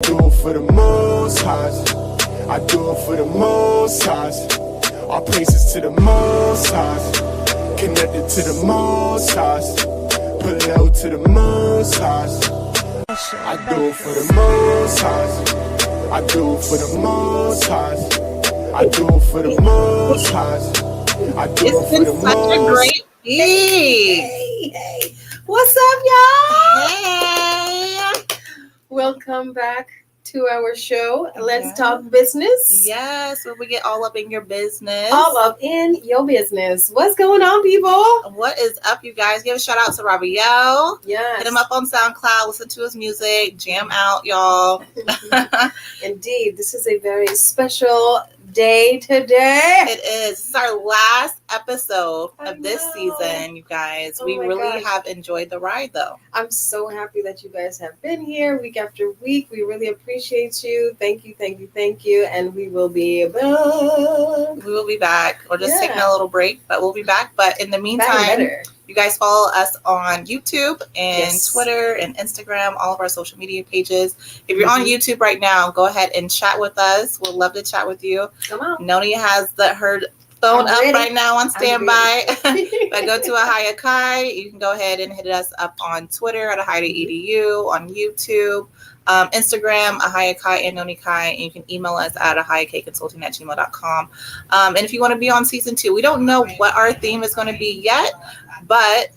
Do it for the most highs. I do it for the most highs. All praises to the most highs. Connected to the most highs. Put low to the most highs. I do it for the most highs. I do it for the most highs. I do it for the most highs. I do it for the most. It's been such a great week. Hey. What's up, y'all? Hey. Welcome back to our show. Let's talk business. Yes, where we get all up in your business. All up in your business. What's going on, people? What is up, you guys? Give a shout out to Rabiel. Yes. Hit him up on SoundCloud. Listen to his music. Jam out, y'all. Indeed. This is a very special day today. It is. This is our last episode of this season, you guys. We really have enjoyed the ride, though. I'm so happy that you guys have been here week after week. We really appreciate you. Thank you. And we will be back. We will be back. We're just taking a little break, but we'll be back. But in the meantime, you guys follow us on YouTube and Twitter and Instagram, all of our social media pages. If you're on YouTube right now, go ahead and chat with us. We'll love to chat with you. Come on. Noni has her phone up right now on standby. But go to Ahaya Kai. You can go ahead and hit us up on Twitter at ahaya.edu, on YouTube, Instagram, Ahaya Kai and Noni Kai, and you can email us at ahayakconsulting@gmail.com. And if you want to be on season 2, we don't know what our theme is going to be yet, but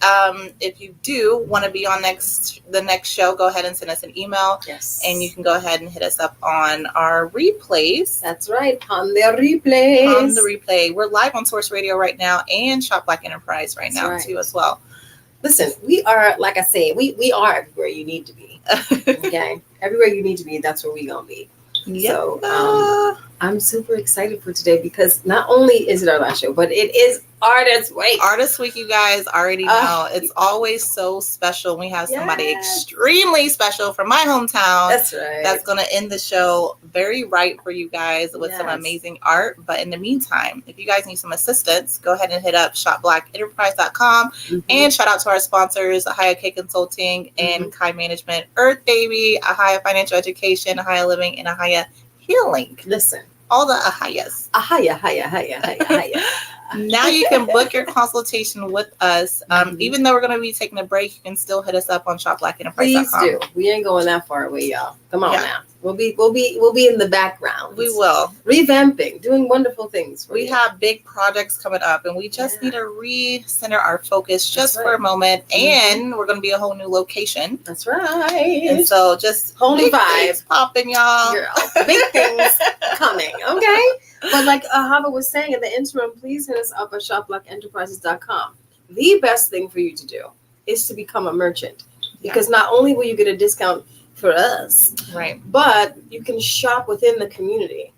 if you do want to be on the next show, go ahead and send us an email. Yes. And you can go ahead and hit us up on our replays. That's right, on the replays. On the replay. We're live on Source Radio right now and Shop Black Enterprise now too as well. Listen, we are, like I say, we are everywhere you need to be. Okay? Everywhere you need to be, that's where we gonna be. Yeah. So I'm super excited for today because not only is it our last show, but it is Artist Week. Artist Week, you guys already know. It's always so special. We have somebody extremely special from my hometown. That's right. That's going to end the show very right for you guys with some amazing art. But in the meantime, if you guys need some assistance, go ahead and hit up shopblackenterprise.com. And shout out to our sponsors, Ahaya K Consulting and Kai Management, Earth Baby, Ahaya Financial Education, Ahaya Living, and Ahaya Healing. Listen. All the Ahayas. Ahaya. Now you can book your consultation with us. Even though we're going to be taking a break, you can still hit us up on shopblackenterprise.com. Please do. We ain't going that far away, y'all. Come on now. We'll be in the background. We will. Revamping, doing wonderful things. We have big projects coming up, and we just need to recenter our focus just for a moment. And we're going to be a whole new location. That's right. And so just whole new vibe popping, y'all. Girl, big things coming. Okay. But like Ahava was saying in the interim, please hit us up at shopblackenterprises.com. The best thing for you to do is to become a merchant because not only will you get a discount for us, right, but you can shop within the community.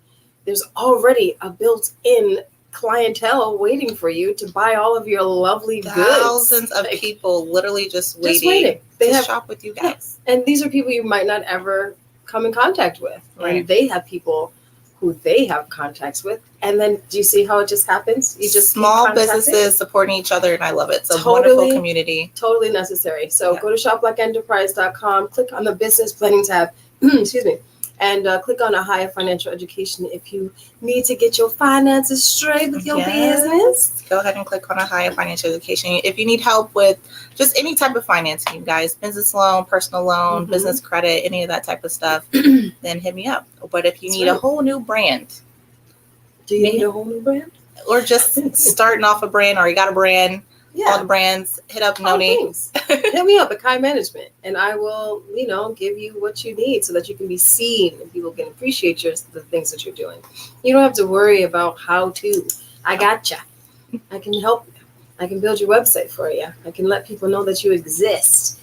There's already a built-in clientele waiting for you to buy all of your lovely goods. Thousands of people literally just waiting. They have shop with you guys. And these are people you might not ever come in contact with. Right. And they have people who they have contacts with. And then do you see how it just happens? You just small businesses supporting each other, and I love it. It's a wonderful community. Totally necessary. So go to shopblackenterprise.com, click on the business planning tab, excuse me, and click on Ahaya Financial Education if you need to get your finances straight with your business. Go ahead and click on Ahaya Financial Education. If you need help with just any type of financing, you guys, business loan, personal loan, business credit, any of that type of stuff, then hit me up. But if you need a whole new brand. Do you need a whole new brand? Or just starting off a brand, or you got a brand, all the brands, hit up Noni. Hit me up at Kai Management, and I will, give you what you need so that you can be seen and people can appreciate the things that you're doing. You don't have to worry about how to. I gotcha. I can help you. I can build your website for you. I can let people know that you exist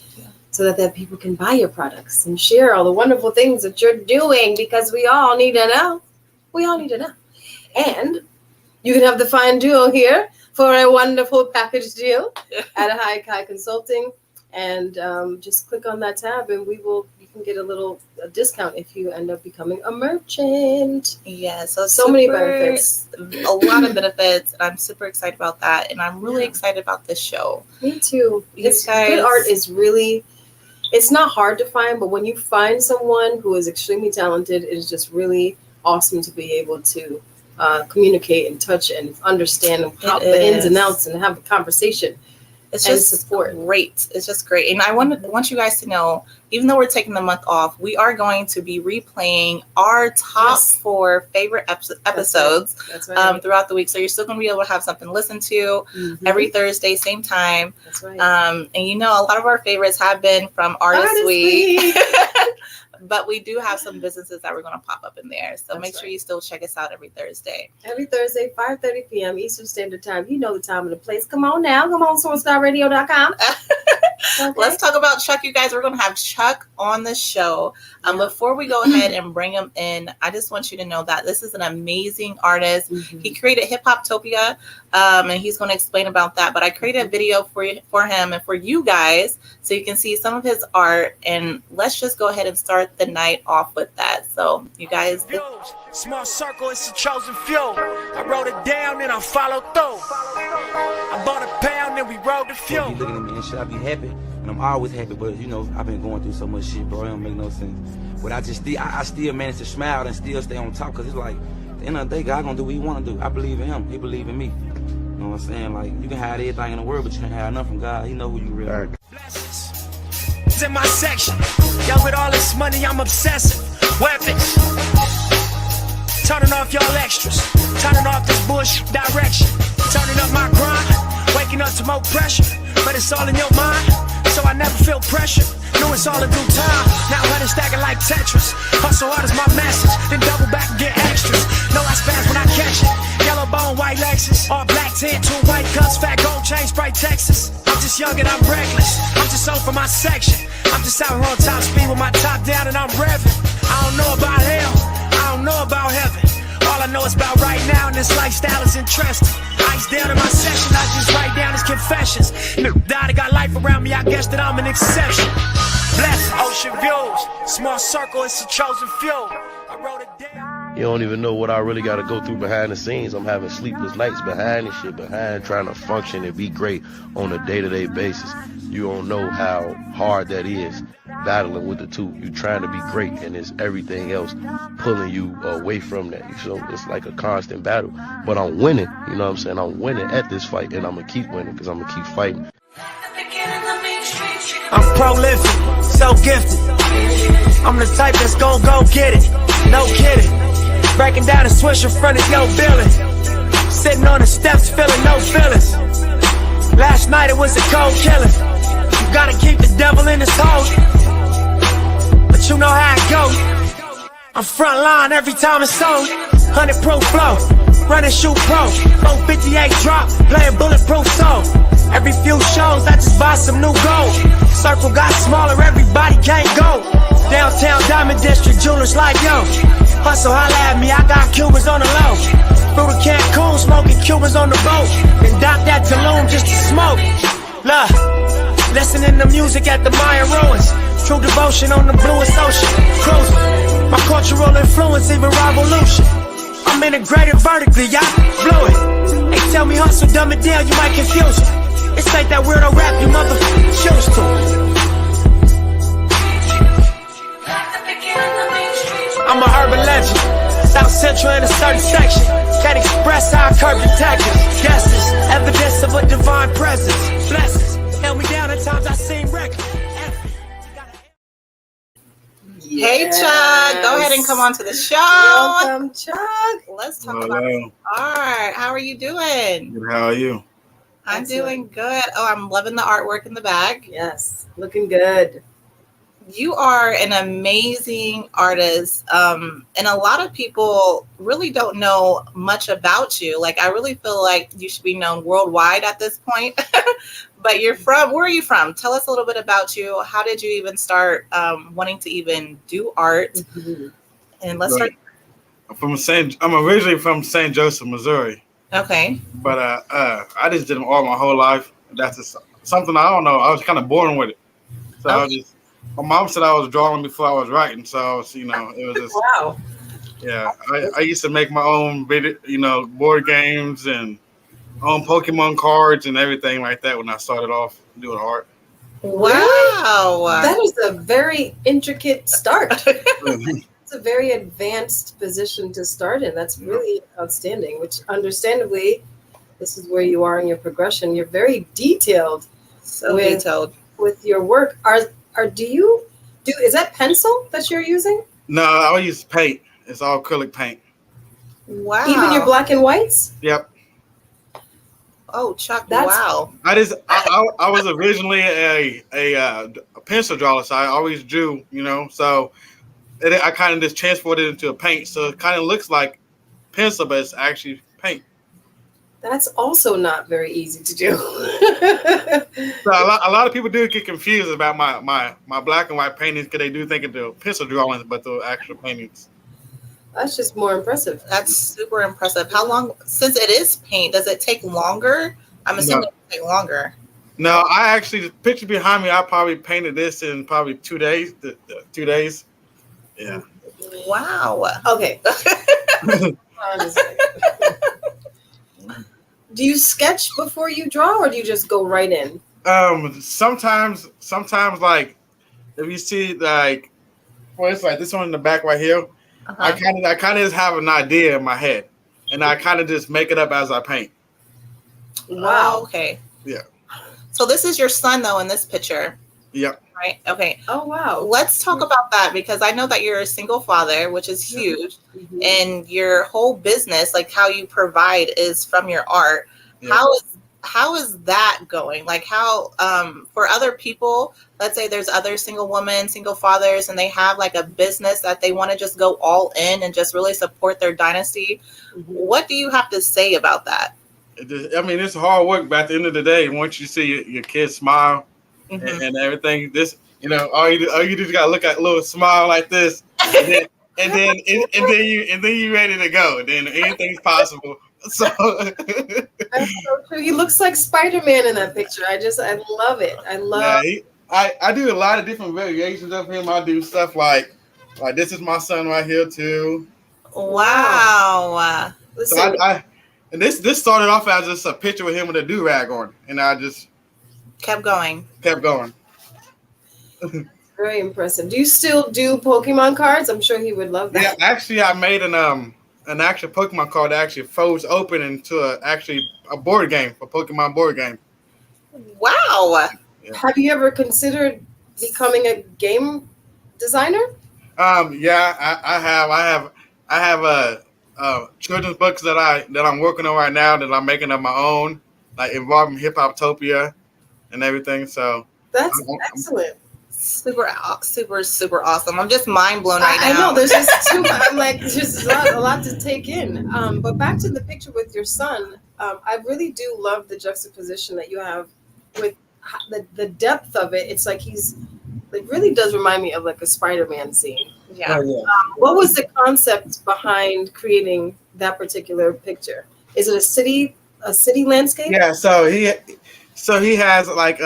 so that people can buy your products and share all the wonderful things that you're doing because we all need to know. We all need to know. And you can have the fine duo here for a wonderful package deal at Ahaya Kai Consulting. And just click on that tab and you can get a discount if you end up becoming a merchant. Yeah, so many benefits. A lot of benefits. And I'm super excited about that. And I'm really excited about this show. Me too. Good art is really it's not hard to find, but when you find someone who is extremely talented, it is just really awesome to be able to communicate and touch and understand how the ins and outs and have a conversation. It's just support. Great. It's just great. And I want you guys to know, even though we're taking the month off, we are going to be replaying our top 4 favorite episodes That's right. Throughout the week. So you're still going to be able to have something to listen to every Thursday, same time. That's right. And you know, a lot of our favorites have been from Artist Week. But we do have some businesses that we're going to pop up in there. So make sure you still check us out every Thursday. Every Thursday, 5:30 p.m. Eastern Standard Time. You know the time and the place. Come on now. Come on, SourceStarRadio.com. Okay. Let's talk about Chuck, you guys. We're going to have Chuck on the show. Before we go ahead and bring him in, I just want you to know that this is an amazing artist. He created Hiphoptopia, and he's going to explain about that. But I created a video for him and for you guys so you can see some of his art. And let's just go ahead and start the night off with that. So, you guys. Small circle, it's a chosen few. I wrote it down and I followed through. I bought a pound and we rode the few. You looking at me and shit, I be happy, and I'm always happy. But you know, I've been going through so much shit, bro. It don't make no sense. But I still manage to smile and still stay on top, cause it's like, at the end of the day, God gonna do what He wanna do. I believe in Him. He believe in me. You know what I'm saying? Like, you can have everything in the world, but you can't have enough from God. He know who you really are. Blessings. It's in my section. Yo, with all this money, I'm obsessive. Weapons. Turning off y'all extras. Turning off this bullshit direction. Turning up my grind. Waking up to more pressure. But it's all in your mind. So I never feel pressure. Know it's all in due time. Now honey stacking like Tetris. Hustle hard is my message. Then double back and get extras. Know I spaz when I catch it. Yellow bone, white Lexus. All black tint, 2 white cups, fat gold chain, Sprite Texas. I'm just young and I'm reckless. I'm just on for my section. I'm just out here on top speed with my top down and I'm revving. I don't know about hell. I don't know about heaven. All I know is about right now, and this lifestyle is interesting. Ice down in my session, I just write down his confessions. Died, got life around me, I guess that I'm an exception. Blessed ocean views, small circle, it's a chosen few. I wrote it down. You don't even know what I really got to go through behind the scenes. I'm having sleepless nights behind this shit, behind trying to function and be great on a day-to-day basis. You don't know how hard that is, battling with the two. You're trying to be great, and it's everything else pulling you away from that. So it's like a constant battle. But I'm winning, you know what I'm saying? I'm winning at this fight, and I'm going to keep winning because I'm going to keep fighting. I'm prolific, so gifted. I'm the type that's gon' go get it, no kidding. Breaking down a swish in front of your building. Sitting on the steps, feeling no feelings. Last night it was a cold killing. You gotta keep the devil in his hole. But you know how it goes. I'm front line every time it's on. 100 proof flow, running shoot pro. 458 drop, playing bulletproof soul. Every few shows I just buy some new gold. Circle got smaller, everybody can't go. Downtown Diamond District, jewelers like yo. Hustle, holla at me, I got Cubans on the low. Through the Cancun, smoking Cubans on the boat. Then dock that Tulum just to smoke. Look, listening to music at the Mayan ruins. True devotion on the bluest ocean. Cruising, my cultural influence, even revolution. I'm integrated vertically, y'all blew it. They tell me hustle, dumb it down, you might confuse it. This ain't that weirdo rap you motherfuckers choose to. I'm a urban legend, South Central in a certain section. Can't express how I curb detectives. Guesses, evidence of a divine presence. Blessings, held me down at times I seem reckless. Hey, Chuck, go ahead and come on to the show. Welcome, Chuck. Let's talk about art. How are you doing? Good, how are you? I'm doing good. Oh, I'm loving the artwork in the back. Yes, looking good. You are an amazing artist, and a lot of people really don't know much about you. Like, I really feel like you should be known worldwide at this point. But where are you from? Tell us a little bit about you. How did you even start wanting to even do art? Mm-hmm. And let's start. I'm originally from St. Joseph, Missouri. Okay. But I just did art my whole life. That's just something I don't know. I was kind of born with it. So I was just. My mom said I was drawing before I was writing, so I was, it was just wow. Yeah, I used to make my own video, board games and own Pokemon cards and everything like that when I started off doing art. Wow. That is a very intricate start. It's a very advanced position to start in. That's really outstanding, which understandably, this is where you are in your progression. You're very detailed So with, detailed. with your work. Is that pencil that you're using? No, I use paint. It's all acrylic paint. Wow. Even your black and whites? Yep. Oh, Chuck, That's- wow. I was originally a pencil drawer, so I always drew, so I kind of just transferred it into a paint. So it kind of looks like pencil, but it's actually paint. That's also not very easy to do. So a lot of people do get confused about my black and white paintings because they do think of the pencil drawings, but the actual paintings. That's just more impressive. That's super impressive. How long, since it is paint, does it take longer? I'm assuming it take longer. No, I actually, the picture behind me, I probably painted this in probably 2 days. 2 days. Yeah. Wow. Okay. Do you sketch before you draw, or do you just go right in? Sometimes like if you see like, well, it's like this one in the back right here. I kind of just have an idea in my head, and I kind of just make it up as I paint. Wow. Oh, okay. Yeah. So this is your son, though, in this picture. Yep. Right. Okay. Oh, wow. Let's talk about that, because I know that you're a single father, which is huge, and your whole business, like how you provide, is from your art. Yeah. How is that going? Like how for other people, let's say there's other single women, single fathers, and they have like a business that they want to just go all in and just really support their dynasty. What do you have to say about that? I mean, it's hard work, but at the end of the day, once you see your kids smile and everything, this, all you just gotta look at a little smile like this, and then you ready to go. And then anything's possible. So That's so true. He looks like Spider-Man in that picture. I love it. I love. Yeah, I do a lot of different variations of him. I do stuff like this is my son right here too. Wow. Listen, So and this started off as just a picture with him with a do-rag on, and I just kept going. Very impressive. Do you still do Pokemon cards? I'm sure he would love that. Yeah, actually, I made an actual Pokemon card that actually folds open into a board game, a Pokemon board game. Wow. Yeah. Have you ever considered becoming a game designer? Yeah, I have children's books that I'm working on right now that I'm making of my own, like involving Hiphoptopia and everything. So that's excellent. Super awesome. I'm just mind blown right now. I know there's just too much. I'm like, there's just a lot to take in. But back to the picture with your son, I really do love the juxtaposition that you have with the depth of it. It's like it really does remind me of like a Spider-Man scene. Yeah. What was the concept behind creating that particular picture? Is it a city landscape? Yeah. So he has like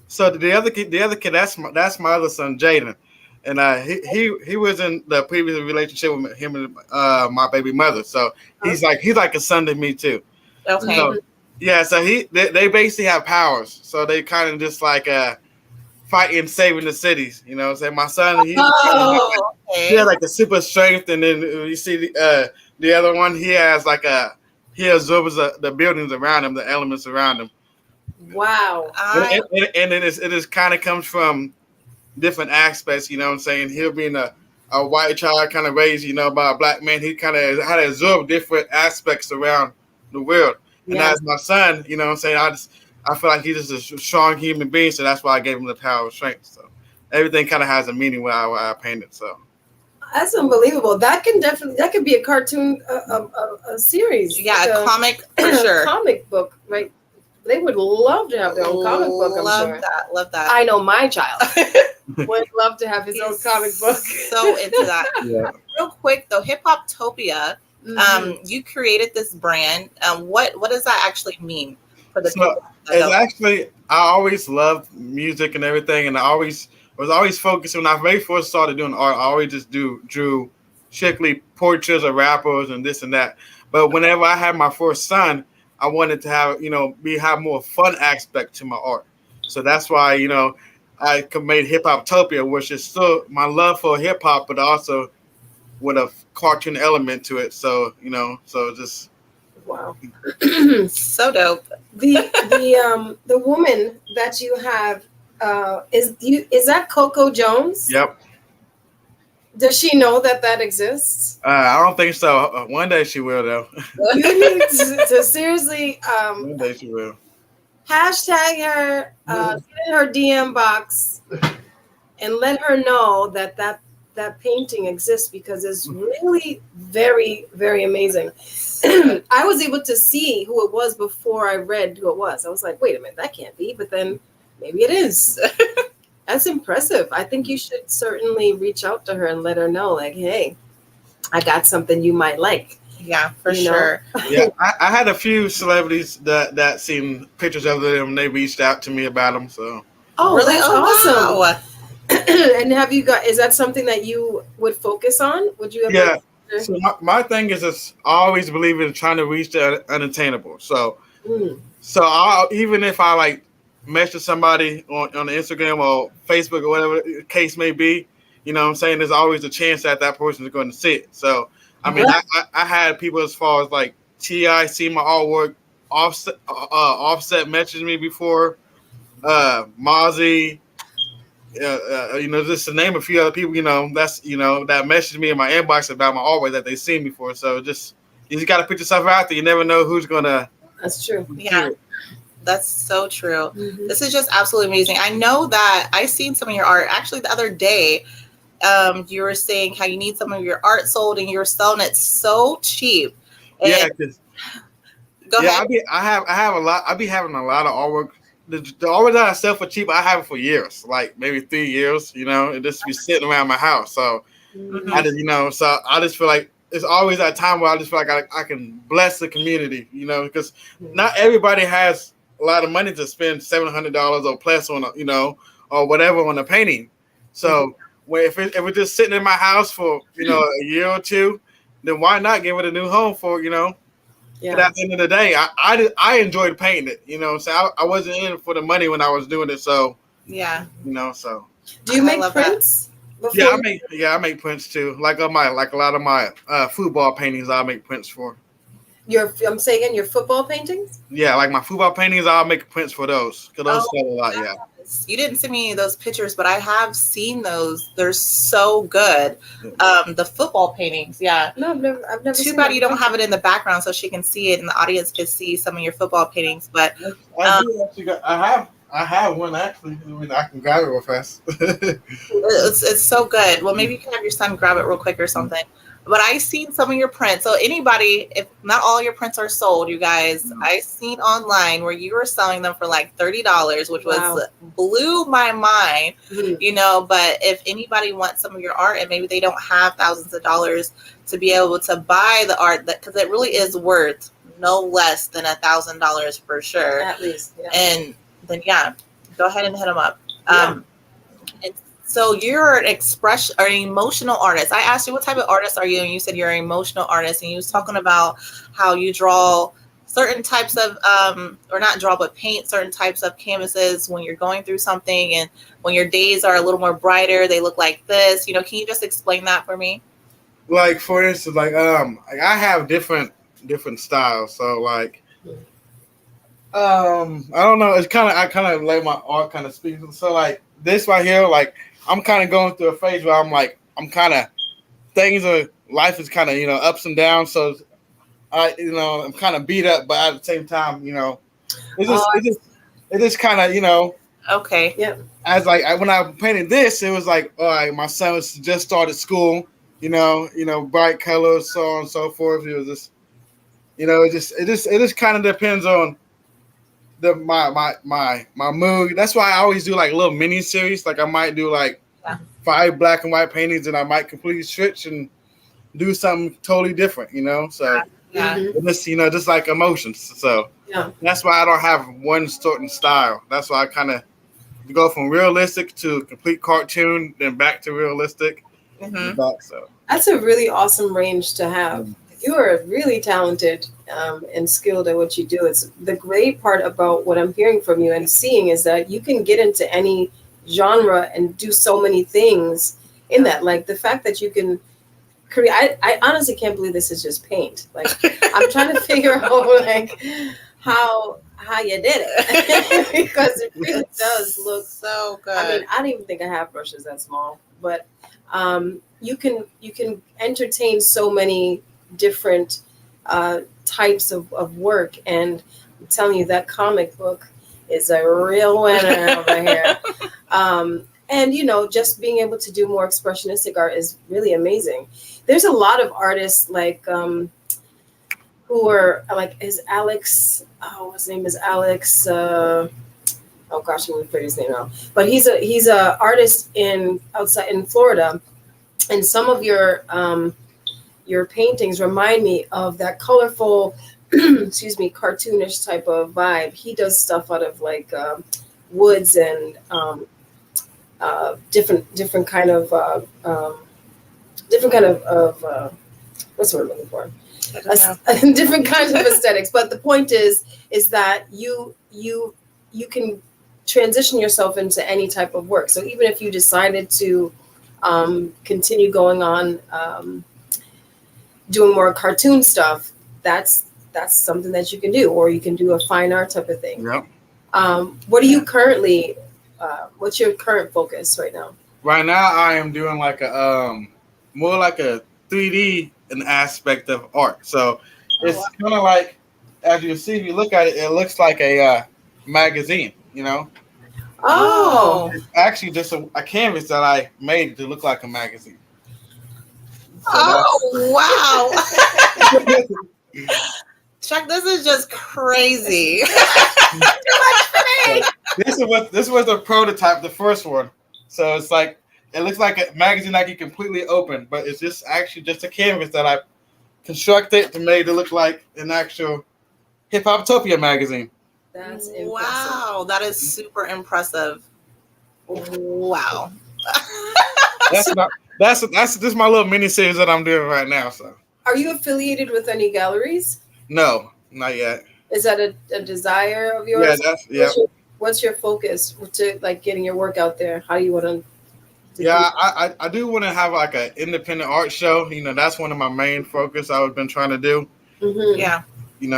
So the other kid, that's my other son, Jaden, and he was in the previous relationship with him and my baby mother. So he's like a son to me too. Okay. So, yeah. So they basically have powers. So they kind of just like fighting, saving the cities. You know what I'm saying? My son, he has like a super strength, and then you see the other one, he absorbs the buildings around him, the elements around him. Wow. And it kind of comes from different aspects, you know what I'm saying? He'll be a white child kind of raised, by a black man. He kind of had to absorb different aspects around the world. And as my son, you know what I'm saying? I feel like he's just a strong human being, so that's why I gave him the power of strength. So everything kind of has a meaning where I paint it. So that's unbelievable. That could be a cartoon, a series. Yeah, like a comic for sure. Comic book, right? They would love to have their own comic book. I'm sure. Love that. I know my child would love to have his own comic book. So into that. Yeah. Real quick though, Hiphoptopia. You created this brand. What does that actually mean for the people? It's actually, I always loved music and everything, and I was always focused. When I very first started doing art, I always just drew strictly portraits of rappers and this and that. But whenever I had my first son, I wanted to have more fun aspect to my art. So that's why, I made Hiphoptopia, which is still my love for hip hop, but also with a cartoon element to it. So, so just Wow. So dope. The woman that you have is that Coco Jones? yep. Does she know that exists? I don't think so. One day she will, though. You need to seriously One day she will. hashtag her, get in her DM box, and let her know that painting exists, because it's really very, very amazing. I was able to see who it was before I read who it was. I was like, wait a minute, that can't be. But then maybe it is. That's impressive. I think you should certainly reach out to her and let her know, like, hey, I got something you might like. Yeah, for sure. Yeah, I had a few celebrities that seen pictures of them, and they reached out to me about them. So. Oh, really? that's awesome. Wow. And is that something that you would focus on? Would you ever? Yeah. So my thing is just I always believe in trying to reach the unattainable. So, even if I like message somebody on the Instagram or Facebook or whatever the case may be, you know what I'm saying, there's always a chance that person is going to see it. So, I mean, I had people as far as like T.I. see my artwork, Offset messaged me before, Mozzie, just to name a few other people, that's, that messaged me in my inbox about my artwork that they seen before. So you just got to put yourself out there. You never know who's going to. That's true. Yeah. That's so true. Mm-hmm. This is just absolutely amazing. I know that I seen some of your art actually the other day. You were saying how you need some of your art sold and you're selling it so cheap. And go ahead. I have a lot. I be having a lot of artwork. The artwork that I sell for cheap, I have it for years, like maybe 3 years. It just be sitting around my house. So I just, so I just feel like it's always that time where I just feel like I can bless the community, because not everybody has a lot of money to spend $700 or plus on or whatever on a painting. So if it's just sitting in my house for a year or two, then why not give it a new home for Yeah. But at the end of the day, I enjoyed painting it. So I wasn't in it for the money when I was doing it. So yeah, so. Do you make prints? I make prints too. Like a lot of my football paintings, I make prints for. I'm saying your football paintings? Yeah, like my football paintings, I'll make prints for those. Because those sell a lot, yeah. You didn't send me those pictures, but I have seen those. They're so good. The football paintings, yeah. No, I've never Too bad you don't have it in the background so she can see it and the audience can see some of your football paintings. But I have one actually. I mean, I can grab it real fast. it's so good. Well, maybe you can have your son grab it real quick or something. But I seen some of your prints. So anybody, if not all your prints are sold, you guys, I seen online where you were selling them for like $30, which was blew my mind, but if anybody wants some of your art and maybe they don't have thousands of dollars to be able to buy the art, because it really is worth no less than $1,000 for sure. At least. Yeah. And then, go ahead and hit them up. So you're an emotional artist. I asked you what type of artist are you, and you said you're an emotional artist. And you was talking about how you draw certain types of, or not draw, but paint certain types of canvases when you're going through something, and when your days are a little more brighter, they look like this. Can you just explain that for me? Like for instance, like I have different styles. So like, I don't know. It's I kind of let my art kind of speak. So like this right here, like. I'm kind of going through a phase where I'm kind of life is kind of, ups and downs. So I'm kind of beat up, but at the same time, it just kind of, okay. Yeah. As like, when I painted this, it was like, all right, my son was just started school, bright colors, so on and so forth. It was just, it just kind of depends on my mood. That's why I always do like little mini series. Like I might do like 5 black and white paintings, and I might completely switch and do something totally different. So it's just like emotions. So that's why I don't have one certain style. That's why I kind of go from realistic to complete cartoon, then back to realistic. That's a really awesome range to have. You are really talented and skilled at what you do. It's the great part about what I'm hearing from you and seeing is that you can get into any genre and do so many things in that. Like the fact that you can create. I honestly can't believe this is just paint. Like I'm trying to figure out like how you did it because it really does look so good. I mean, I don't even think I have brushes that small, but you can entertain so many different types of work, and I'm telling you that comic book is a real winner over here. And just being able to do more expressionistic art is really amazing. There's a lot of artists like who are like is Alex. Oh, his name is Alex. Oh gosh, I'm gonna forget his name now. But he's a artist outside in Florida, and some of your paintings remind me of that colorful, excuse me, cartoonish type of vibe. He does stuff out of like woods and different kind of what's the word I'm looking for? Different kinds of aesthetics. But the point is that you can transition yourself into any type of work. So even if you decided to continue going on doing more cartoon stuff, that's something that you can do, or you can do a fine art type of thing. Yep. What are you currently? What's your current focus right now? Right now, I am doing like a more like a 3D an aspect of art. So it's kind of like, as you see, if you look at it, it looks like a magazine. Oh, It's actually just a canvas that I made to look like a magazine. So wow. Chuck, this is just crazy. this was the prototype, the first one. So it's like it looks like a magazine that you completely open, but it's just actually just a canvas that I constructed to make it look like an actual Hiphoptopia magazine. that's impressive. Wow, that is super impressive. Wow. That's this my little mini series that I'm doing right now. So Are you affiliated with any galleries? no, not yet. Is that a desire of yours? Yeah, What's your focus to like getting your work out there? How do you want to? Yeah, I do want to have like an independent art show. That's one of my main focus I've been trying to do. Mm-hmm. Yeah.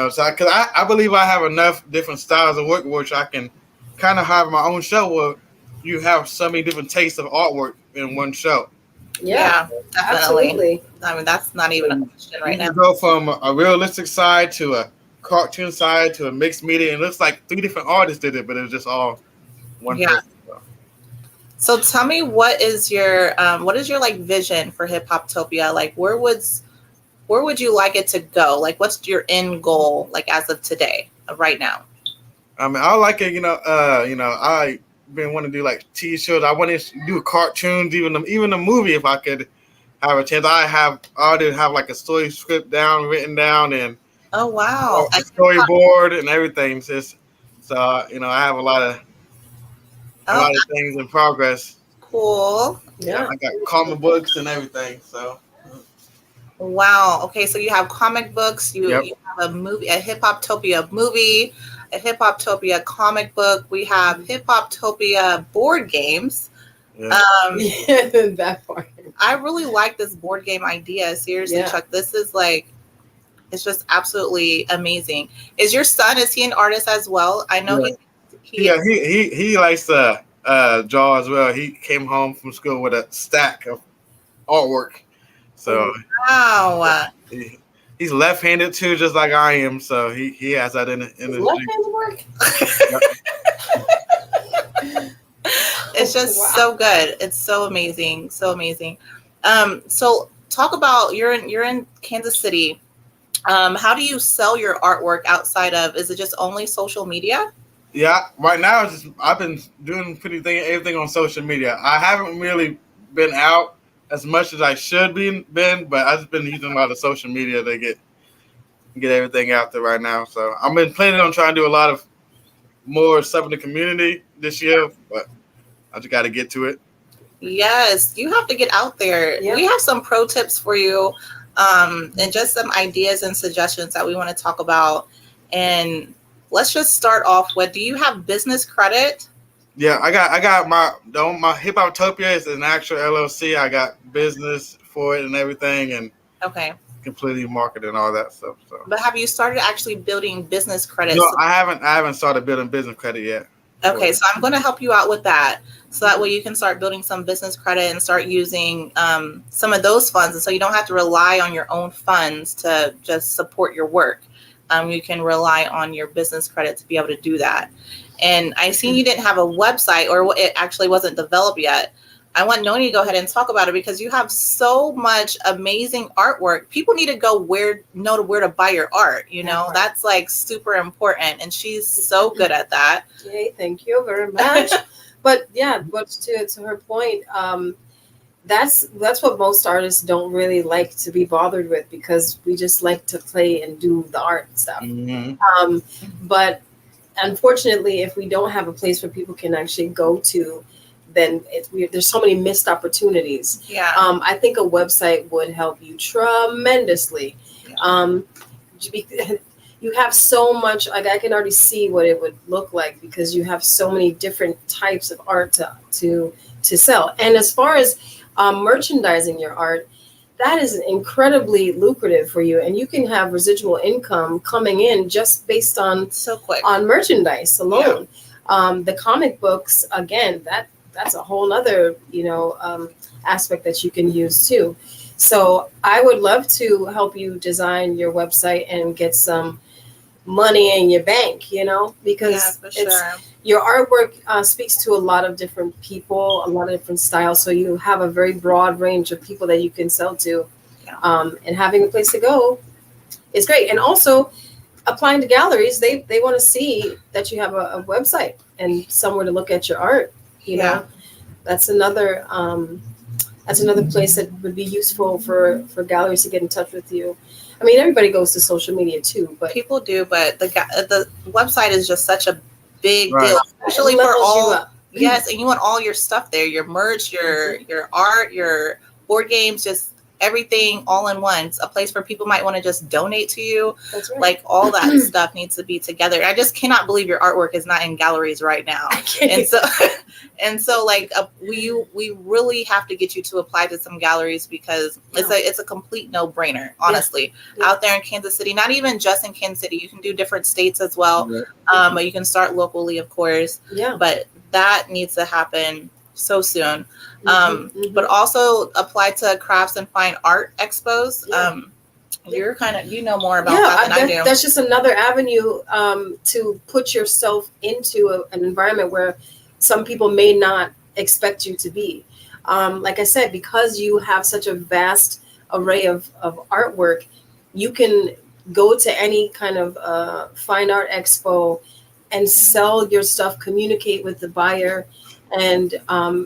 So because I believe I have enough different styles of work which I can kind of have my own show where you have so many different tastes of artwork in one show. Yeah, definitely. absolutely. I mean, that's not even a question right now. You can go from a realistic side to a cartoon side to a mixed media. It looks like 3 different artists did it, but it was just all one person. So tell me, what is your like vision for Hiphoptopia? Like, where would you like it to go? Like, what's your end goal? Like, as of today, right now. I mean, I like it. I been wanting to do like T-shirts. I want to do cartoons, even the movie if I could have a chance. I already have like a story script written down, and oh wow, a storyboard and everything. So I have a lot of things in progress. Cool. Yeah, I got comic books and everything. So wow. Okay, so you have comic books. You have a movie, a Hiphoptopia movie, a Hiphoptopia comic book. We have Hiphoptopia board games. Yeah. That part. I really like this board game idea. Seriously, Chuck, this is like, it's just absolutely amazing. Is your son, is he an artist as well? I know he likes to draw as well. He came home from school with a stack of artwork. So wow. He's left-handed too, just like I am. So he has that in his left-handed work. It's just so good. It's so amazing. So amazing. So talk about you're in Kansas City. How do you sell your artwork outside of? Is it just only social media? Yeah, right now I've been doing everything on social media. I haven't really been out as much as I should been, but I've just been using a lot of social media to get everything out there right now. So I've been planning on trying to do a lot of more stuff in the community this year, but I just got to get to it. Yes, you have to get out there. Yeah. We have some pro tips for you. and just some ideas and suggestions that we want to talk about. And let's just start off with, do you have business credit? Yeah, I got my Hiphoptopia is an actual LLC. I got business for it and everything, and Okay. completely marketed and all that stuff. So, But have you started actually building business credit? no, I haven't started building business credit yet. Okay, so I'm going to help you out with that. So that way you can start building some business credit and start using some of those funds. And so you don't have to rely on your own funds to just support your work. You can rely on your business credit to be able to do that. And I seen you didn't have a website, or it actually wasn't developed yet. I want Noni to go ahead and talk about it because you have so much amazing artwork. People need to know where to buy your art. You know, that's like super important. And she's so good at that. Okay, thank you very much. But yeah, but to her point, that's what most artists don't really like to be bothered with, because we just like to play and do the art stuff. Mm-hmm. But unfortunately, if we don't have a place where people can actually go to, then there's so many missed opportunities. Yeah. I think a website would help you tremendously. Yeah. You have so much, like I can already see what it would look like, because you have so many different types of art to sell. And as far as merchandising your art, that is incredibly lucrative for you, and you can have residual income coming in just based on on merchandise alone. Yeah. The comic books, again, that's a whole other aspect that you can use too. So I would love to help you design your website and get some money in your bank, because your artwork speaks to a lot of different people, a lot of different styles. So you have a very broad range of people that you can sell to. And having a place to go is great. And also applying to galleries, they want to see that you have a website and somewhere to look at your art. You know, that's another place that would be useful for galleries to get in touch with you. I mean, everybody goes to social media too, but people do. But the website is just such a big deal, especially for all. Yes, and you want all your stuff there: your merch, your art, your board games, just everything all in one. It's a place where people might want to just donate to you. That's right. Like all that stuff needs to be together. I just cannot believe your artwork is not in galleries right now. And so like we really have to get you to apply to some galleries, because it's a complete no-brainer, honestly. Yeah. Out there in Kansas City, not even just in Kansas City, you can do different states as well. Yeah. But you can start locally, of course. Yeah. But that needs to happen so soon. But also apply to crafts and fine art expos. Yeah. You're you know more about that than I do. That's just another avenue to put yourself into an environment where some people may not expect you to be. Like I said, because you have such a vast array of artwork, you can go to any kind of fine art expo and sell your stuff, communicate with the buyer, and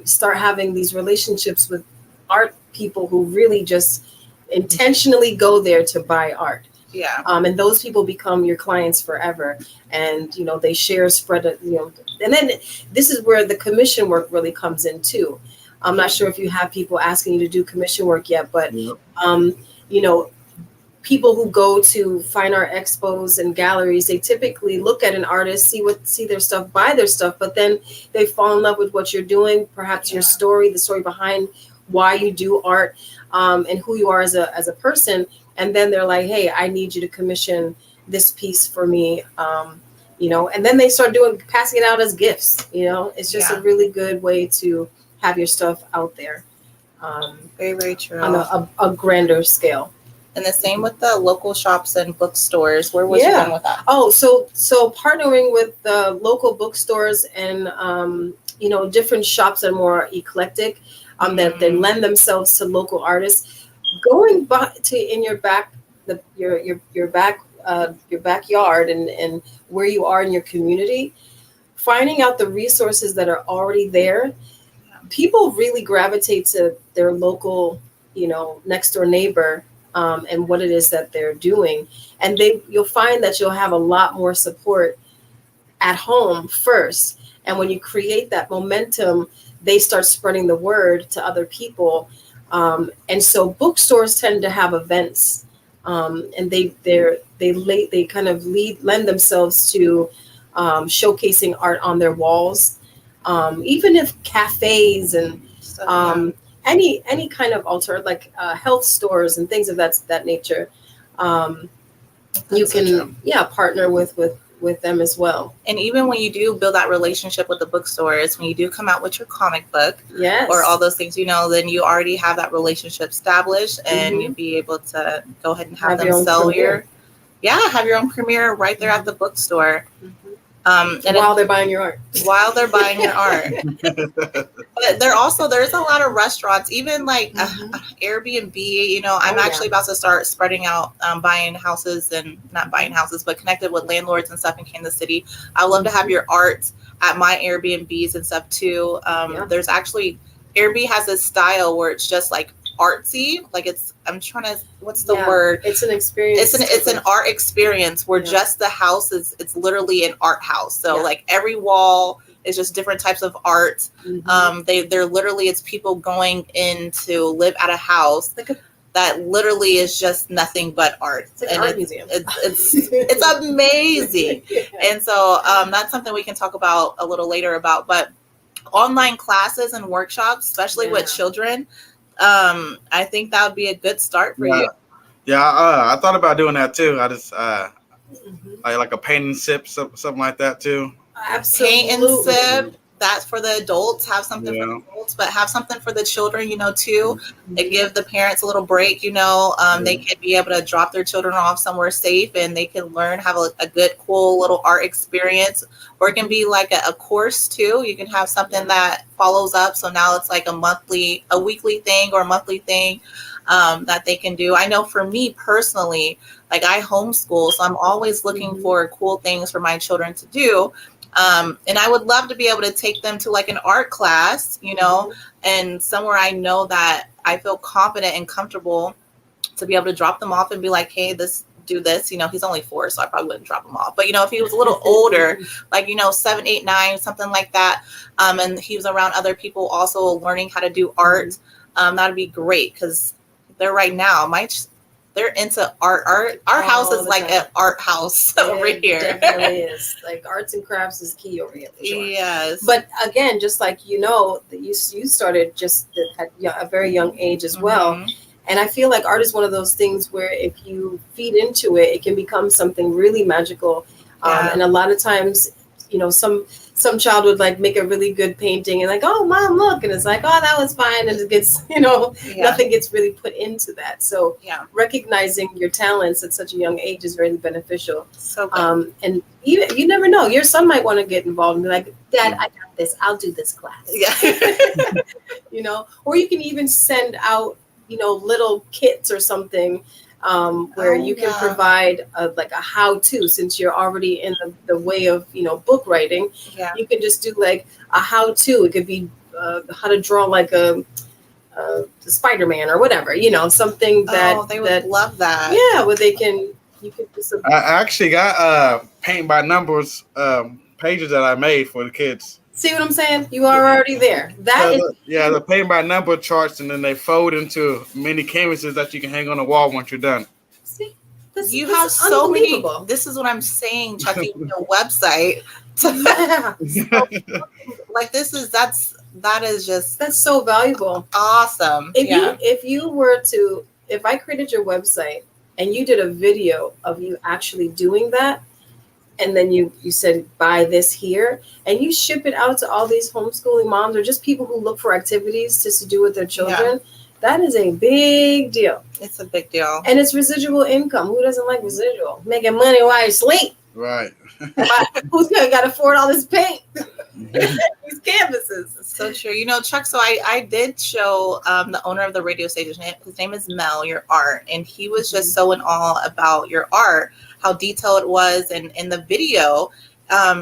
start having these relationships with art people who really just intentionally go there to buy art. Yeah. And those people become your clients forever. And, they spread, and then this is where the commission work really comes in too. I'm not sure if you have people asking you to do commission work yet, but, people who go to fine art expos and galleries, they typically look at an artist, see their stuff, buy their stuff, but then they fall in love with what you're doing, perhaps your story, the story behind why you do art, and who you are as a person. And then they're like, hey, I need you to commission this piece for me, and then they start passing it out as gifts. It's just a really good way to have your stuff out there. Very, very true. On a grander scale. And the same with the local shops and bookstores. Where was you going with that? Oh, so partnering with the local bookstores and different shops that are more eclectic, that lend themselves to local artists. Going back to in your backyard and where you are in your community, finding out the resources that are already there. People really gravitate to their local, next door neighbor. And what it is that they're doing. And you'll find that you'll have a lot more support at home first. And when you create that momentum, they start spreading the word to other people. And so bookstores tend to have events, and they kind of lend themselves to showcasing art on their walls. Even if cafes and any kind of like health stores and things of that nature, you can partner with them as well. And even when you do build that relationship with the bookstores, when you do come out with your comic book, yes, or all those things, then you already have that relationship established, and Mhm. you'd be able to go ahead and Have have your them own sell premiere. have your own premiere right there at the bookstore. And while they're buying your art. While they're buying your art. But there's a lot of restaurants, even like Airbnb, I'm actually about to start spreading out, buying houses, and not buying houses, but connected with landlords and stuff in Kansas City. I would love to have your art at my Airbnbs and stuff too. There's actually, Airbnb has this style where it's just like artsy, like what's the word? It's an experience. It's an art experience where just the house it's literally an art house. So like every wall is just different types of art. They're literally, it's people going in to live at a house that literally is just nothing but art. It's like an art museum. It's amazing. And so that's something we can talk about a little later about. But online classes and workshops, especially with children, I think that would be a good start for you. Yeah, I thought about doing that too. I just like a paint and sip, something like that too. Absolutely. Paint and sip. That's for the adults. Have something for the adults, but have something for the children, too. And give the parents a little break. They can be able to drop their children off somewhere safe, and they can learn, have a good, cool little art experience. Or it can be like a course too. You can have something that follows up. So now it's like a weekly thing or a monthly thing that they can do. I know for me personally, like I homeschool, so I'm always looking for cool things for my children to do. And I would love to be able to take them to like an art class, and somewhere I know that I feel confident and comfortable to be able to drop them off and be like, hey, do this. He's only 4, so I probably wouldn't drop him off. But, if he was a little older, like, 7, 8, 9, something like that, and he was around other people also learning how to do art, that'd be great, because they're right now, they're into art. Our house is like an art house over here. It definitely is. Like arts and crafts is key over here. For sure. Yes. But again, just like that you started just at a very young age as well. And I feel like art is one of those things where if you feed into it, it can become something really magical. And a lot of times, some child would like make a really good painting and like, oh, mom, look. And it's like, oh, that was fine. And it gets, nothing gets really put into that. So recognizing your talents at such a young age is really beneficial. So good. And you never know. Your son might want to get involved and be like, Dad, I got this. I'll do this class. Yeah. Or you can even send out, little kits or something where you can provide a how-to, since you're already in the way of, book writing. Yeah. You can just do like a how-to. It could be how to draw like a Spider-Man or whatever, something that they would love that. Yeah, where you can do some. I actually got paint by numbers pages that I made for the kids. See what I'm saying? You are already there. The paint by number charts, and then they fold into mini canvases that you can hang on the wall once you're done. See, you have so many. This is what I'm saying, Chucky. Your website, like that's so valuable. Awesome. If I created your website and you did a video of you actually doing that, and then you said, buy this here, and you ship it out to all these homeschooling moms or just people who look for activities just to do with their children, that is a big deal. It's a big deal. And it's residual income. Who doesn't like residual? Making money while you sleep. Right. Who's going to afford all this paint? These canvases. So true. Chuck, so I did show the owner of the radio station, his name is Mel, your art, and he was just so in awe about your art, how detailed it was. And in the video,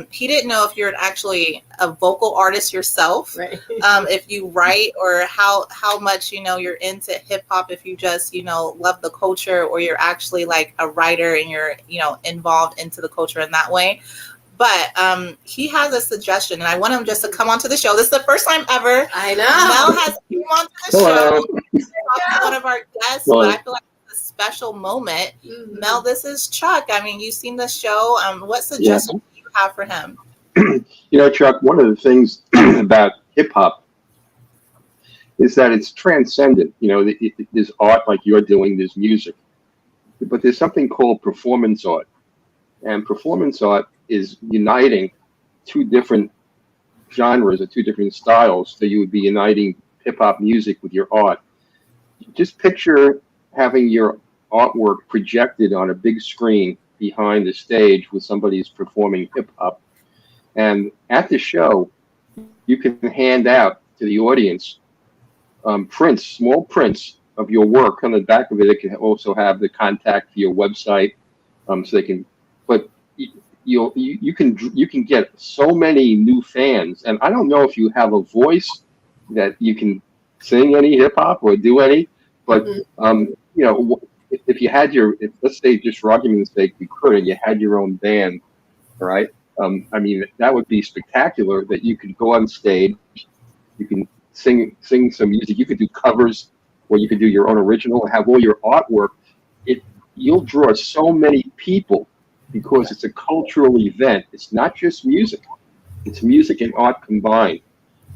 he didn't know if you're actually a vocal artist yourself, right. If you write, or how much, you're into hip hop, if you just, love the culture, or you're actually like a writer and you're, involved into the culture in that way. But he has a suggestion, and I want him just to come onto the show. This is the first time ever. I know. Mel has come onto the Hello. show. One of our guests, Hello. but I feel like it's a special moment. Mhm. Mel, this is Chuck. I mean, you've seen the show. What suggestions do you have for him? You know, Chuck, one of the things about hip hop is that it's transcendent. You know, there's art like you're doing, there's music, but there's something called performance art. And performance art is uniting two different genres or two different styles. So you would be uniting hip hop music with your art. Just picture having your artwork projected on a big screen behind the stage with somebody who's performing hip hop. And at the show, you can hand out to the audience prints, small prints of your work. On the back of it, it can also have the contact for your website, so they can. But you can get so many new fans, and I don't know if you have a voice that you can sing any hip hop or do any, but you know, if you had let's say, just for argument's sake, you could, and you had your own band, all right? I mean, that would be spectacular. That you could go on stage, you can sing some music, you could do covers, or you could do your own original and have all your artwork. You'll draw so many people because it's a cultural event. It's not just music; it's music and art combined.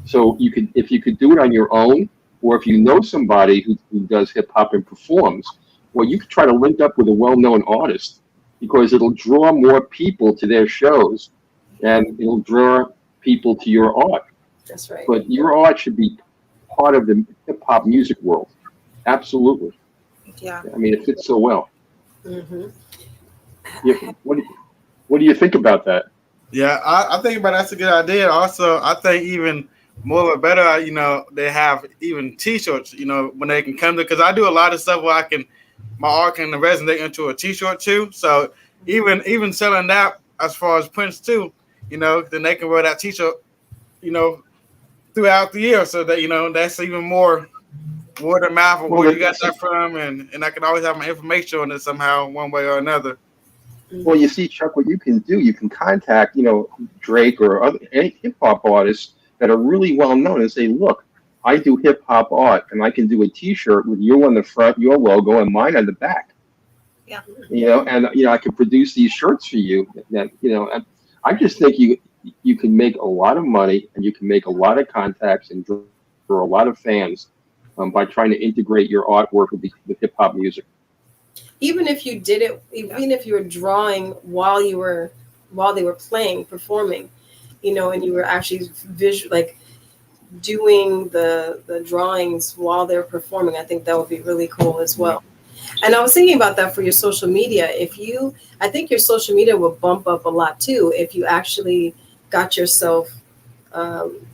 So if you could do it on your own, or if you know somebody who does hip hop and performs, well, you could try to link up with a well-known artist, because it'll draw more people to their shows, and it'll draw people to your art. That's right. But your art should be part of the hip hop music world. Absolutely. Yeah. I mean, it fits so well. Mm-hmm. Yeah, what do you think about that? Yeah, I think about that's a good idea. Also, I think even more of a better, you know, they have even T-shirts, you know, when they can come to, because I do a lot of stuff where my art can resonate into a T-shirt too. So even selling that as far as prints too, you know, then they can wear that T-shirt, you know, throughout the year. So that, you know, that's even more word of mouth of where you got that from, and I can always have my information on it somehow, one way or another. Well, you see, Chuck, what you can do, you can contact, you know, Drake or any hip hop artists that are really well known and say, look, I do hip hop art, and I can do a T-shirt with you on the front, your logo, and mine on the back. Yeah. You know, and you know, I can produce these shirts for you. That, you know, I just think you can make a lot of money, and you can make a lot of contacts and draw a lot of fans by trying to integrate your artwork with hip hop music. Even if you did it, even if you were drawing while they were playing, performing, you know, and you were actually doing the drawings while they're performing, I think that would be really cool as well. And I was thinking about that for your social media. I think your social media will bump up a lot too if you actually got yourself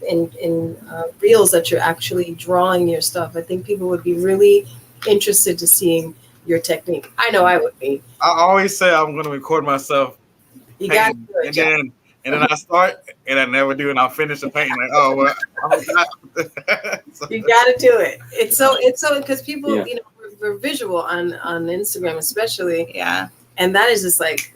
in reels that you're actually drawing your stuff. I think people would be really interested to seeing your technique. I know I would be. I always say I'm going to record myself. You got to do it, Jack. And then I start, and I never do, and I'll finish the painting. Like, oh well, so. You got to do it. It's so because people, you know, we're visual on Instagram, especially. Yeah. And that is just like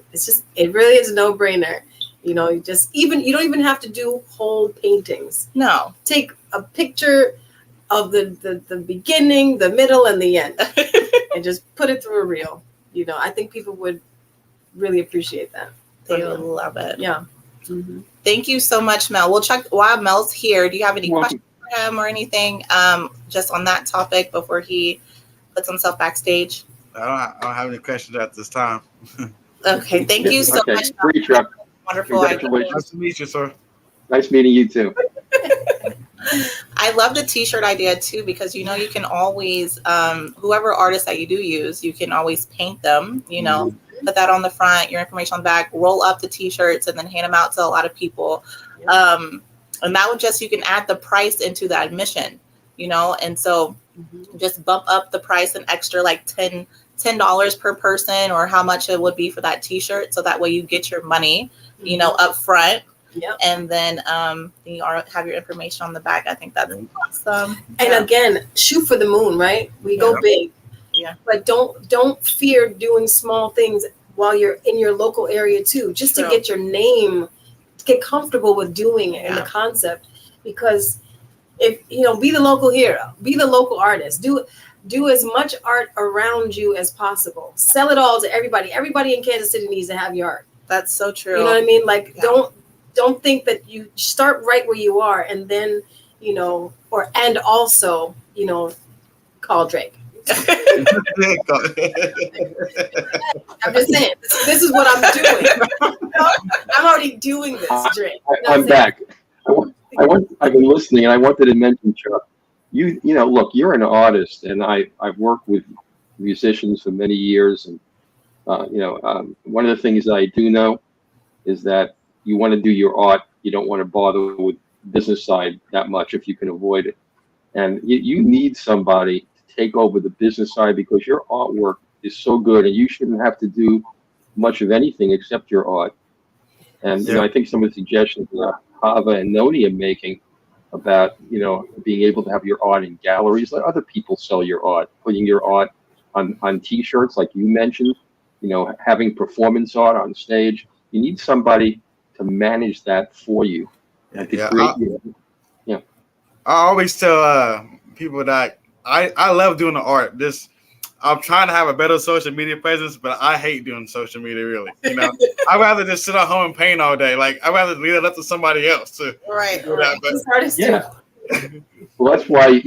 it really is a no brainer. You know, you don't even have to do whole paintings. No. Take a picture of the beginning, the middle, and the end, and just put it through a reel. You know, I think people would really appreciate that. They would love it. Yeah. Mm-hmm. Thank you so much, Mel. We'll check while Mel's here. Do you have any questions for him or anything just on that topic before he puts himself backstage? I don't have any questions at this time. Okay. Thank you so much. Great, Chuck. Wonderful. Congratulations. Nice to meet you, sir. Nice meeting you too. I love the T-shirt idea too, because you know you can always whoever artist that you do use, you can always paint them. You know, put that on the front, your information on the back, roll up the T-shirts, and then hand them out to a lot of people. And that would you can add the price into the admission. You know, and so just bump up the price an extra like $10 per person, or how much it would be for that T-shirt, so that way you get your money, you know, up front. Yep. And then you have your information on the back. I think that's awesome. And again, shoot for the moon, right? We go big. Yeah. But don't fear doing small things while you're in your local area too, just to get your name get comfortable with doing it and the concept, because if be the local hero, be the local artist, do as much art around you as possible. Sell it all to everybody. Everybody in Kansas City needs to have your art. That's so true. You know what I mean? Like, don't think that you start right where you are and then, and also, call Drake. I'm just saying, this is what I'm doing. I'm already doing this, Drake. I'm back. I've been listening, and I wanted to mention, Chuck, look, you're an artist, and I've worked with musicians for many years, and one of the things that I do know is that you want to do your art. You don't want to bother with business side that much if you can avoid it. And you need somebody to take over the business side, because your artwork is so good, and you shouldn't have to do much of anything except your art. And I think some of the suggestions that Ahava and Noni are making about being able to have your art in galleries, let other people sell your art, putting your art on T-shirts like you mentioned, having performance art on stage. You need somebody to manage that for you. And to create, I always tell people that I love doing the art. I'm trying to have a better social media presence, but I hate doing social media, really. I'd rather just sit at home and paint all day. Like, I'd rather leave it up to somebody else to do that. But well, that's why,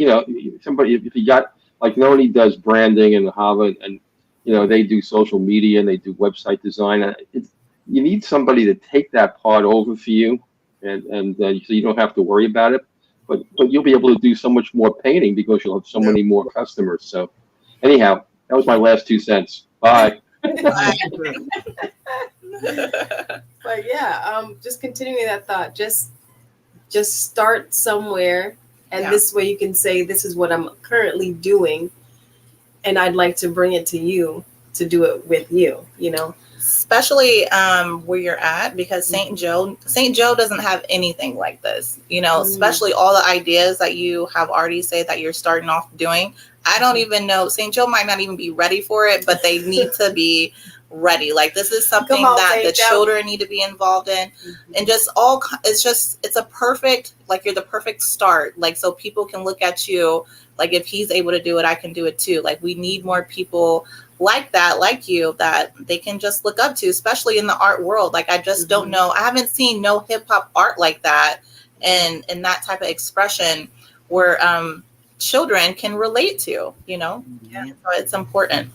somebody, if you got, like Noni does branding and Ahava, and, they do social media and they do website design. You need somebody to take that part over for you, and so you don't have to worry about it. But you'll be able to do so much more painting because you'll have so many more customers. So anyhow, that was my last 2 cents. Bye. But just continuing that thought, just start somewhere, and this way you can say, this is what I'm currently doing, and I'd like to bring it to you to do it with you, Especially where you're at, because St. Joe doesn't have anything like this, especially all the ideas that you have already said that you're starting off doing. I don't even know, St. Joe might not even be ready for it, but they need to be ready. Like, this is something that the children need to be involved in. And it's a perfect, like, you're the perfect start. Like, so people can look at you, like, if he's able to do it, I can do it too. Like, we need more people like that, like you, that they can just look up to, especially in the art world. Like, I just don't know. I haven't seen no hip hop art like that and that type of expression where children can relate to, So it's important.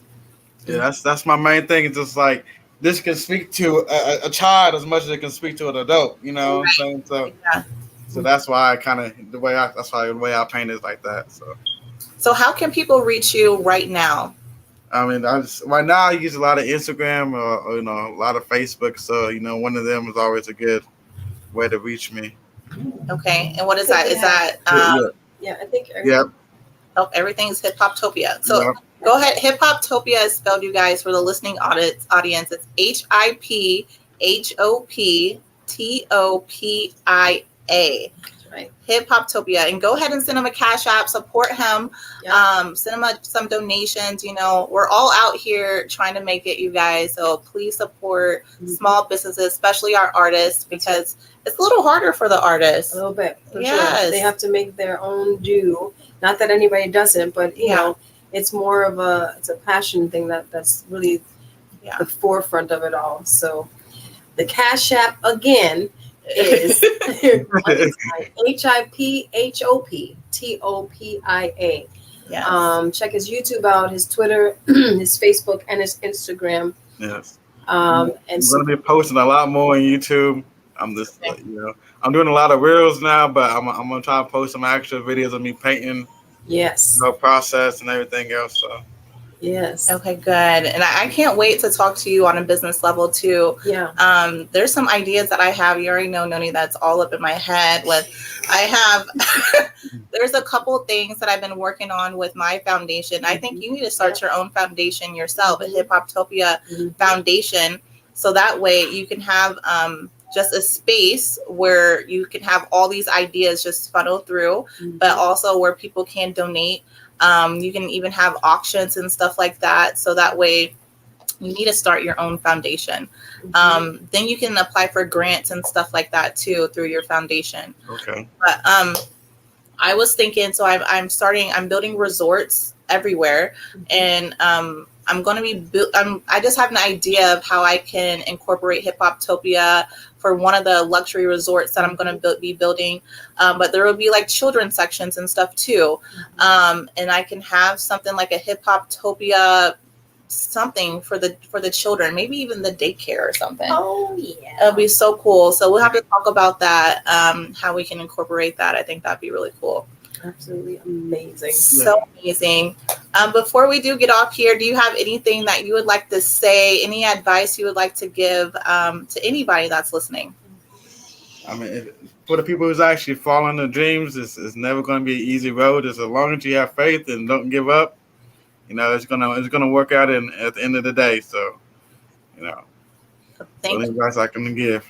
Yeah, that's my main thing. It's just like, this can speak to a child as much as it can speak to an adult, what I'm saying? So that's why the way I paint is like that. So how can people reach you right now? I mean, right now I use a lot of Instagram or a lot of Facebook. So, one of them is always a good way to reach me. Okay. And what is that? Is that I think everything's Hiphoptopia. So go ahead. Hiphoptopia is spelled, you guys, for the listening audience. It's Hiphoptopia. Right. Hiphoptopia. And go ahead and send him a Cash App, support him, send him some donations. We're all out here trying to make it, you guys. So please support small businesses, especially our artists, because it's a little harder for the artists. A little bit. For sure. They have to make their own due. Not that anybody doesn't, but it's more of it's a passion thing that's really the forefront of it all. So the Cash App again is Hiphoptopia. Check his YouTube out, his Twitter, his Facebook, and his Instagram. Yes. And I'm gonna be posting a lot more on YouTube. I'm just I'm doing a lot of reels now, but I'm gonna try to post some actual videos of me painting. Yes. The process and everything else. So. Yes. Okay, good. And I can't wait to talk to you on a business level too. Yeah. There's some ideas that I have. You already know, Noni, that's all up in my head. There's a couple things that I've been working on with my foundation. I think you need to start your own foundation yourself, a Hiphoptopia Foundation. So that way you can have just a space where you can have all these ideas just funnel through, but also where people can donate. You can even have auctions and stuff like that. So that way you need to start your own foundation. Then you can apply for grants and stuff like that too through your foundation. Okay. But I was thinking, so I'm building resorts everywhere, and I'm going to be I just have an idea of how I can incorporate Hiphoptopia for one of the luxury resorts that I'm going to be building. But there will be like children's sections and stuff too. And I can have something like a Hiphoptopia something for the children, maybe even the daycare or something. Oh yeah, it'll be so cool. So we'll have to talk about that, how we can incorporate that. I think that'd be really cool. Absolutely amazing. So amazing. Before we do get off here, do you have anything that you would like to say, any advice you would like to give to anybody that's listening? I mean, for the people who's actually following their dreams, it's never going to be an easy road. As long as you have faith and don't give up, it's gonna work out at the end of the day. So, Thank you. Advice I can give.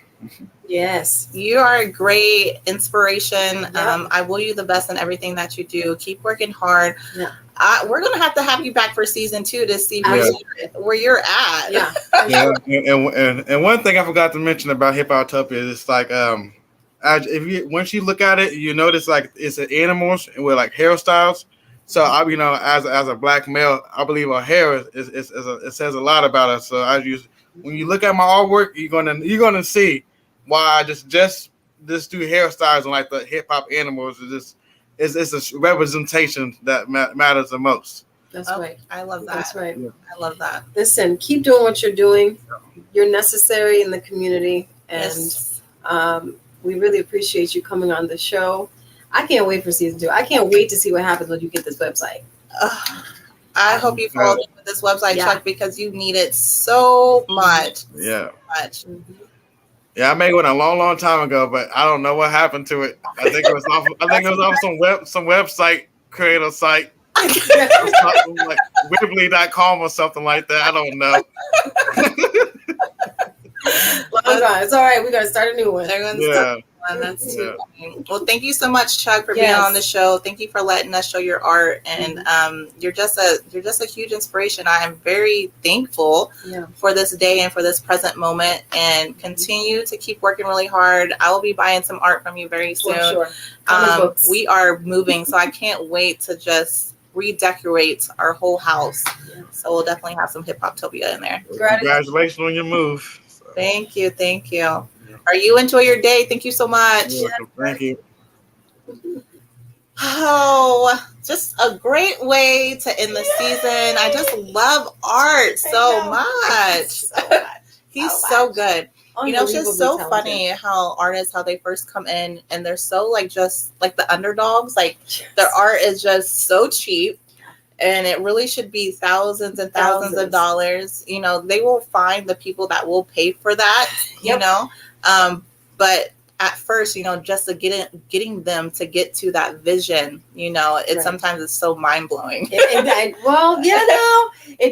Yes, you are a great inspiration. I will you the best in everything that you do. Keep working hard. Yeah. We're gonna have to have you back for season 2 to see where you're at. Yeah. And one thing I forgot to mention about Hiphoptopia is it's like once you look at it, you notice like it's animals with like hairstyles. So as a black male, I believe our hair it says a lot about us. So when you look at my artwork, you're gonna see why I just do hairstyles and like the hip hop animals. It's a representation that matters the most. That's right. I love that. That's right. I love that. Listen, keep doing what you're doing. You're necessary in the community, and we really appreciate you coming on the show. I can't wait for season 2. I can't wait to see what happens when you get this website. I hope you follow with this website, Chuck, because you need it so much. Yeah. So much. Yeah, I made one a long time ago, but I don't know what happened to it. I think it was off some website creator site. Like Wibbly.com or something like that. I don't know. It's all right. We're gonna start a new one. That's too funny. Well, thank you so much, Chuck, for being on the show. Thank you for letting us show your art, and you're just a huge inspiration. I am very thankful for this day and for this present moment, and continue to keep working really hard. I will be buying some art from you very soon. Sure. We are moving, so I can't wait to just redecorate our whole house. So we'll definitely have some Hiphoptopia in there. Congratulations on your move. Thank you. Are you enjoy your day? Thank you so much. Thank you. Oh, just a great way to end the season. I just love art so much. He's so good. It's just so funny how artists, how they first come in and they're so just like the underdogs. Like their art is just so cheap. And it really should be thousands and thousands of dollars. They will find the people that will pay for that, but at first, just to getting them to get to that vision, sometimes it's so mind blowing. It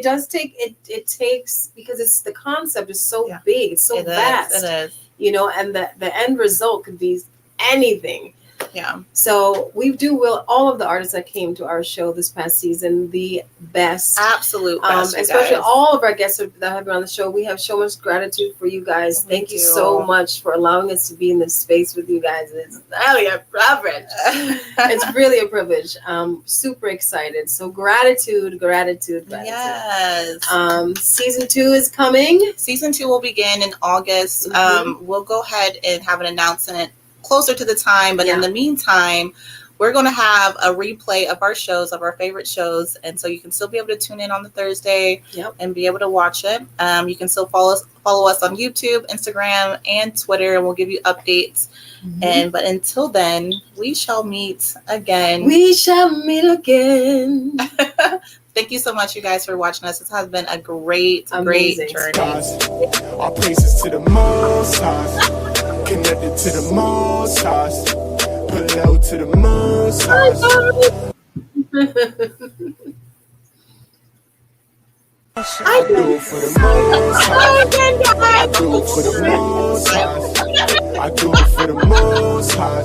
does take, it takes, because it's the concept is so big, it's so vast, it is. And the end result could be anything. Yeah. So we do will all of the artists that came to our show this past season the best. Absolute best. Especially all of our guests that have been on the show. We have so much gratitude for you guys. Thank you so much for allowing us to be in this space with you guys. It's really a privilege. It's really a privilege. Super excited. So gratitude. Yes. Season 2 is coming. Season 2 will begin in August. We'll go ahead and have an announcement closer to the time, but in the meantime, we're going to have a replay of our shows, of our favorite shows, and so you can still be able to tune in on the Thursday and be able to watch it. You can still follow us on YouTube, Instagram, and Twitter, and we'll give you updates. But until then, we shall meet again. Thank you so much, you guys, for watching us. This has been a great journey. Our praises to the Most High. Connected to the Most High, below to the Most High. I do it for the Most High. I do it for the Most High. I do it for the Most High.